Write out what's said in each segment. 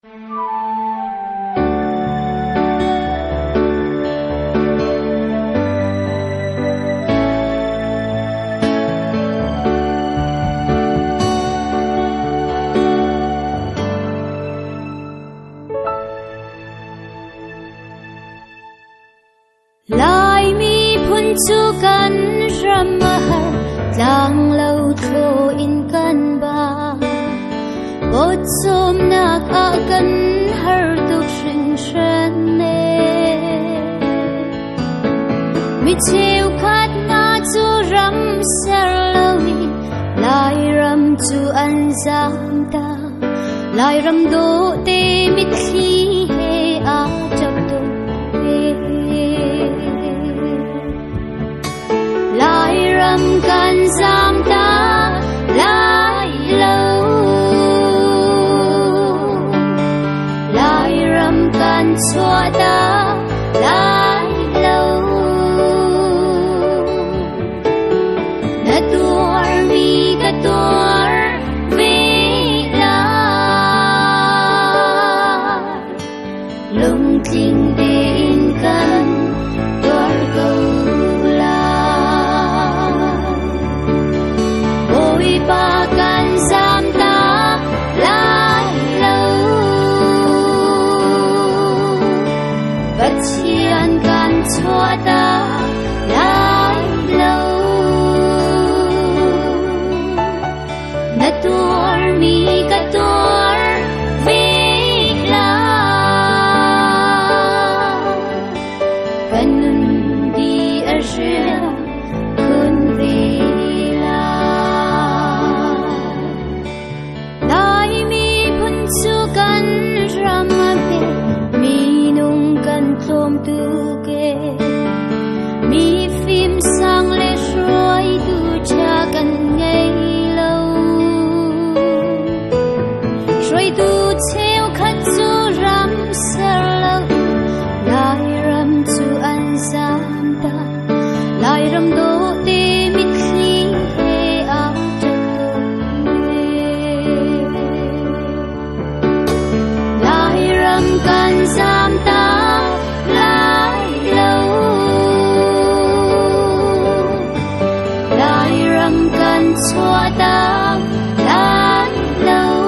lại mi phun chu kan ram mahar tlang lâu tho in kan ba bot som nak a kan har tuk shin shan ne mi cheu khat na chu ram sar lawi lai ram chu an zam ta lai ram do te mi thi he a chap do lai ram kan zam ta lai lâu lai ram kan chua ta lai lâu na tuar mi ka tuar ve la lung ting đến kan tuar câu ba kan zam ta lai lâu bất chian kan chua ta lai lâu na tuar mi ka tuar ve la kanun di arshia kun ve tlom tu ke mi phim sang le shroi tu cha kan ngei lo shroi tu cheu khat chu ram sar lo lai ram chu an zam ta lai ram do te mi khli he a chat tu lai ram kan zam ta chua ta lai lâu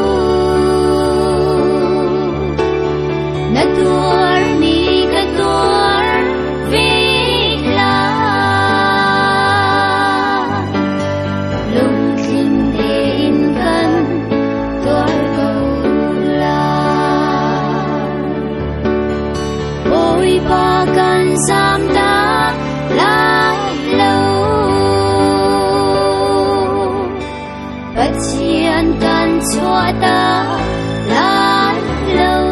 na tuar mi ka tuar ve la lung tin đến kan tuar câu la ôi ba kan zam ta lai lâu bất chian kan chua ta lai lâu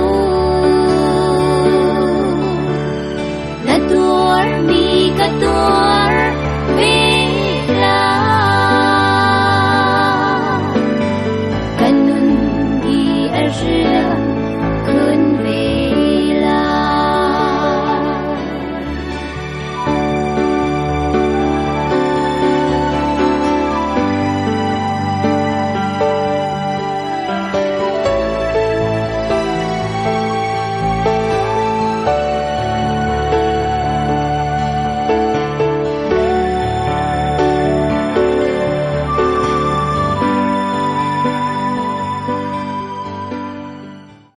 na tuar mi ka tuar